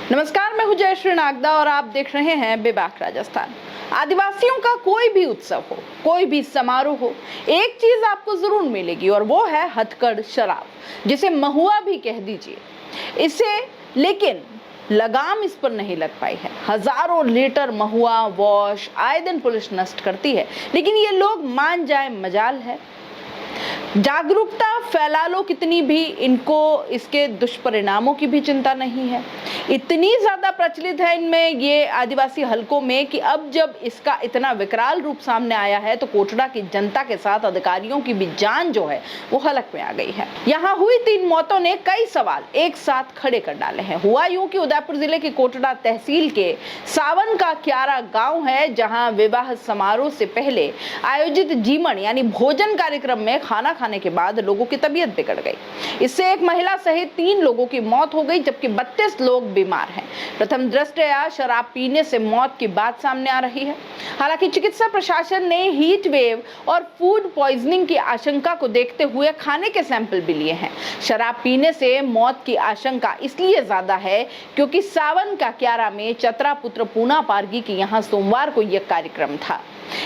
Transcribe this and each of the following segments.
नमस्कार, मैं हूं जयश्री नागदा और आप देख रहे हैं बेबाक राजस्थान। आदिवासियों का कोई भी उत्सव हो, कोई भी समारोह हो, एक चीज आपको जरूर मिलेगी और वो है हथकढ़ शराब, जिसे महुआ भी कह दीजिए। इसे लेकिन लगाम इस पर नहीं लग पाई है। हजारों लीटर महुआ वॉश आए दिन पुलिस नष्ट करती है, लेकिन ये लोग मान जाए मजाल है। जागरूकता फैला लो कितनी भी, इनको इसके दुष्परिणामों की भी चिंता नहीं है। इतनी ज्यादा प्रचलित है इनमें ये आदिवासी हलकों में कि अब जब इसका इतना विकराल रूप सामने आया है तो कोटड़ा की जनता के साथ अधिकारियों की भी जान जो है वो हलक में आ गई है। यहाँ हुई 3 मौतों ने कई सवाल एक साथ खड़े कर डाले हैं। हुआ यूं कि उदयपुर जिले के कोटड़ा तहसील के सावन का क्यारा गांव है, जहां विवाह समारोह से पहले आयोजित जीमण यानी भोजन कार्यक्रम में खाना खाने के बाद लोगों की तबीयत बिगड़ गई। इससे एक महिला सहित 3 लोगों की मौत हो गई, जबकि 32 लोग बीमार हैं। प्रथम दृष्टया शराब पीने से मौत की बात सामने आ रही है। हालांकि चिकित्सा प्रशासन ने हीट वेव और फूड पॉइजनिंग की आशंका को देखते हुए खाने के सैंपल भी लिए हैं। शराब पीने से मौत की आशंका इसलिए ज्यादा है क्योंकि सावन का क्यारा में चतरा पुत्र पूना पारगी के यहाँ सोमवार को यह कार्यक्रम था।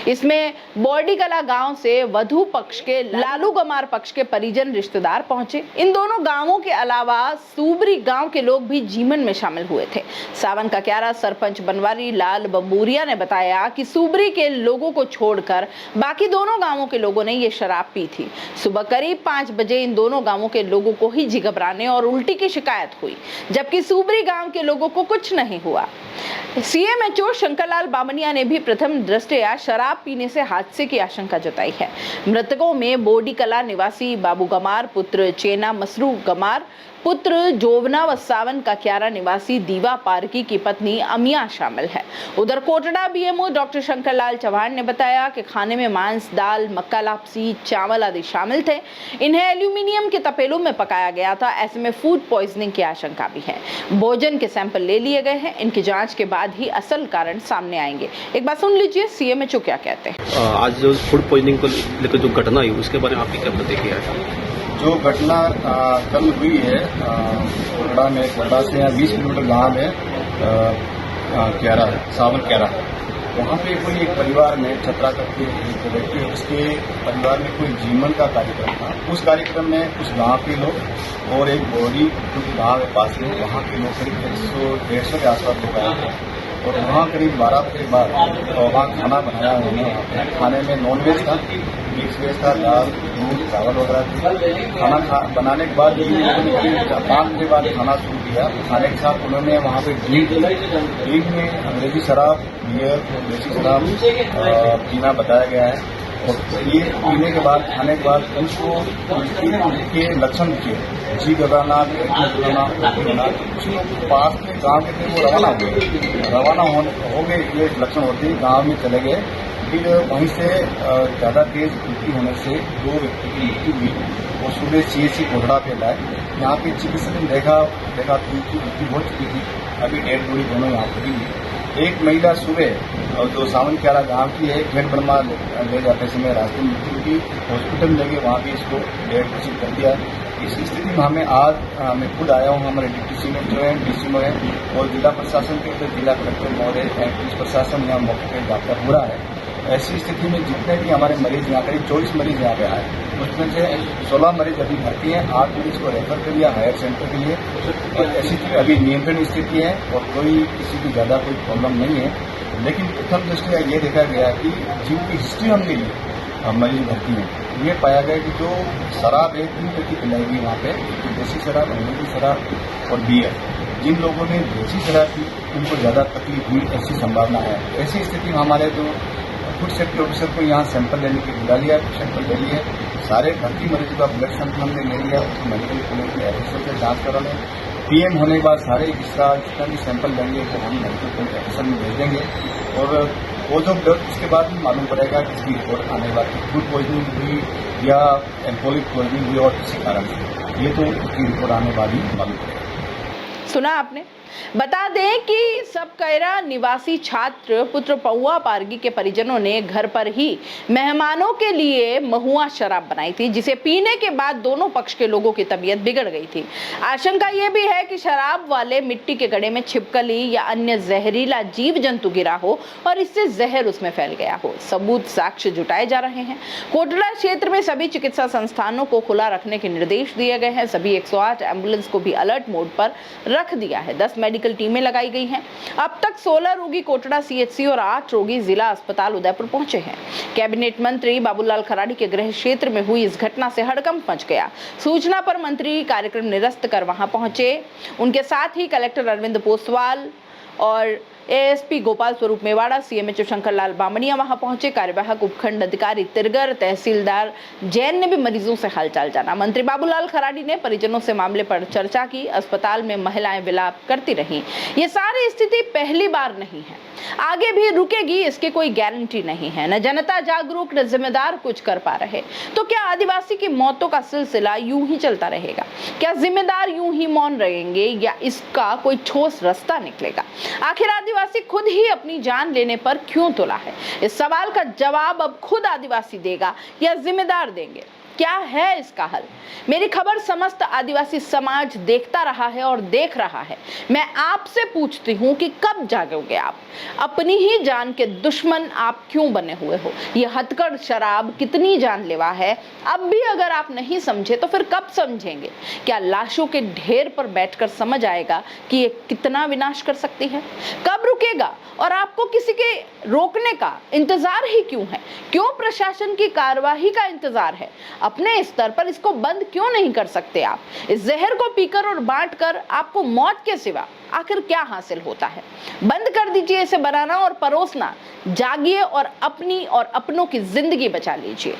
इसमें बोर्डी कला गांव से वधु पक्ष के लालू गमार पक्ष के परिजन रिश्तेदार पहुंचे। इन दोनों गांवों के अलावा सूबरी गांव के लोग भी जीमन में शामिल हुए थे। सावन का क्यारा सरपंच बनवारी लाल बंबूरिया ने बताया कि सूबरी के लोगों को छोड़कर बाकी दोनों गांवों के लोगों ने ये शराब पी थी। सुबह करीब 5 बजे इन दोनों गांवों के लोगों को ही जी घबराने और उल्टी की शिकायत हुई, जबकि सूबरी गांव के लोगों को कुछ नहीं हुआ। सीएमएचओ शंकरलाल बामनिया ने भी प्रथम दृष्टया शराब पीने से हादसे की आशंका जताई है। मृतकों में बोडी कला निवासी बाबू गमार, पुत्र चेना मसरू गमार, पुत्र जोवना व सावन का क्यारा निवासी दीवा पारकी की पत्नी अमिया शामिल है। उधर कोटड़ा बीएमओ डॉक्टर शंकरलाल चौहान ने बताया कि खाने में मांस, दाल, मक्का लापसी, चावल आदि शामिल थे। इन्हें एल्यूमिनियम के तपेलों में पकाया गया था। ऐसे में फूड पॉइजनिंग की आशंका भी है। भोजन के सैंपल ले लिए गए हैं। इनकी जांच के बाद ही असल कारण सामने आएंगे। एक बात सुन लीजिए सीएमएचओ क्या कहते हैं। आज जो फूड पॉइजनिंग को लेकर जो घटना हुई उसके बारे में आपकी क्या प्रतिक्रिया है? जो घटना कल हुई है कोटड़ा में, कोटड़ा से यहाँ 20 किलोमीटर गांव है क्यारा, सावन क्यारा। वहाँ पे कोई एक परिवार में छतरा करके एक व्यक्ति है, उसके परिवार में कोई जीवन का कार्यक्रम था। उस कार्यक्रम में कुछ गांव के लोग और एक बोरी जो कि गाँव है पास में, वहाँ के लोग करीब 150 के आसपास लोग आए थे और वहाँ करीब 12 बजे के बाद वहाँ खाना बनाया उन्होंने। खाने में नॉनवेज था, मिक्स वेज था, दाल, दूध, चावल वगैरह थे। खाना बनाने के बाद 5 बजे बाद खाना शुरू किया। खाने के साथ उन्होंने वहाँ पे ड्रिंक में अंग्रेजी शराब, बियर, देसी शराब पीना बताया गया है। और ये पीने के बाद, खाने के बाद उनको उनके लक्षण दिखे, जी घबराना, पेट में घबराना, होना। कुछ लोग पास के गाँव के थे वो रवाना हो गए, ये लक्षण होते ही गाँव में चले गए। फिर वहीं से ज़्यादा तेज उल्टी होने से 2 व्यक्ति की मृत्यु हुई और सुबह सीएचसी कोटड़ा पे लाए। यहाँ पे चिकित्सक ने देखा कि उनकी मृत्यु हो चुकी थी। अभी डेड बॉडी दोनों यहाँ पड़ी हुई। एक महिला सुबह जो सावन क्यारा गांव की है, घेट बनमा ले जाते समय रास्ते में मृत्यु की, हॉस्पिटल ले गए, वहाँ भी इसको डेड घोषित कर दिया। इस स्थिति में हमें आज मैं खुद आया हूँ, हमारे डिप्टी सीएम जो है, डीसीएम है और जिला प्रशासन के जिला कलेक्टर महोदय, पुलिस प्रशासन यहाँ मौके पर जाकर हो रहा है। ऐसी स्थिति में जितने भी हमारे मरीज यहाँ करीब 24 मरीज यहाँ पे आए, उसमें से 16 मरीज अभी भर्ती हैं, 8 मरीज को रेफर कर दिया हायर सेंटर के लिए। और ऐसी अभी नियंत्रण स्थिति है और किसी की ज़्यादा कोई प्रॉब्लम नहीं है। लेकिन प्रथम दृष्टया ये देखा गया कि जिनकी हिस्ट्री हमने ली मरीज भर्ती है, ये पाया गया कि जो शराब है 3 तरह की पिलाई गई वहाँ पे, देसी शराब, अंग्रेजी शराब और बियर। जिन लोगों ने देसी शराब पी उनको ज़्यादा तकलीफ हुई, ऐसी संभावना है। ऐसी स्थिति में हमारे जो फूड सेफ्टी ऑफिसर को यहाँ सैंपल लेने के बुला लिया, सैंपल ले लिए। सारे भर्ती मरीजों का ब्लड सैंपल हमने ले लिया, उसको मेडिकल कॉलेज के ऑफिसर से जाँच कराने। पीएम होने के बाद सारे जितना भी सैंपल लेंगे तो हम मेडिकल कॉलेज ऑफिसर में भेज देंगे और वो जो ब्लड उसके बाद भी मालूम पड़ेगा कि इसकी रिपोर्ट आने वाली फूड पॉइजनिंग हुई या एल्कोहलिक पॉइजनिंग हुई और किसी कारण से, ये तो उसकी रिपोर्ट आने वाली मालूम पड़ेगा। सुना आपने। बता दें कि सबकैरा निवासी छात्र पुत्र पौआ पारगी के परिजनों ने घर पर ही मेहमानों के लिए महुआ शराब बनाई थी, जिसे पीने के बाद दोनों पक्ष के लोगों की तबीयत बिगड़ गई थी। आशंका यह भी है कि शराब वाले मिट्टी के घड़े में छिपकली या अन्य जहरीला जीव जंतु गिरा हो और इससे जहर उसमें फैल गया हो। सबूत साक्ष्य जुटाए जा रहे हैं। कोटड़ा क्षेत्र में सभी चिकित्सा संस्थानों को खुला रखने के निर्देश दिए गए हैं। सभी 108 एम्बुलेंस को भी अलर्ट मोड पर रख दिया है। 10 मेडिकल टीमें लगाई गई हैं। अब तक 16 रोगी कोटड़ा सीएचसी और 8 रोगी जिला अस्पताल उदयपुर पहुंचे हैं। कैबिनेट मंत्री बाबूलाल खराड़ी के गृह क्षेत्र में हुई इस घटना से हड़कंप मच गया। सूचना पर मंत्री कार्यक्रम निरस्त कर वहां पहुंचे। उनके साथ ही कलेक्टर अरविंद पोसवाल और एएसपी गोपाल स्वरूप मेवाड़ा, सीएमएचओ शंकर लाल बामणिया वहां पहुंचे। कार्यवाहक उपखंड अधिकारी तिरगर, तहसीलदार जैन ने भी मरीजों से हालचाल जाना। मंत्री बाबूलाल खराड़ी ने परिजनों से मामले पर चर्चा की। अस्पताल में महिलाएं विलाप करती रहीं। ये सारी स्थिति पहली बार नहीं है, आगे भी रुकेगी इसकी कोई गारंटी नहीं है। न जनता जागरूक, न जिम्मेदार कुछ कर पा रहे। तो क्या आदिवासी की मौतों का सिलसिला यूं ही चलता रहेगा? क्या जिम्मेदार यूं ही मौन रहेंगे या इसका कोई ठोस रास्ता निकलेगा? आखिर आदिवासी खुद ही अपनी जान लेने पर क्यों तुला है? इस सवाल का जवाब अब खुद आदिवासी देगा या जिम्मेदार देंगे? क्या है इसका हल? मेरी खबर समस्त आदिवासी समाज देखता रहा है और देख रहा है। मैं आपसे पूछती हूँ कि कब जागोगे आप? अपनी ही जान के दुश्मन आप क्यों बने हुए हो? ये हथकड़ शराब कितनी जानलेवा है, अब भी अगर आप नहीं समझे तो फिर कब समझेंगे? क्या लाशों के ढेर पर बैठकर समझ आएगा कि ये कितना विनाश कर सकती है? कब रुकेगा? और आपको किसी के रोकने का इंतजार ही क्यों है? क्यों प्रशासन की कार्यवाही का इंतजार है? अपने स्तर पर इसको बंद क्यों नहीं कर सकते आप? इस जहर को पीकर और बांटकर आपको मौत के सिवा आखिर क्या हासिल होता है? बंद कर दीजिए इसे बनाना और परोसना। जागिए और अपनी और अपनों की जिंदगी बचा लीजिए।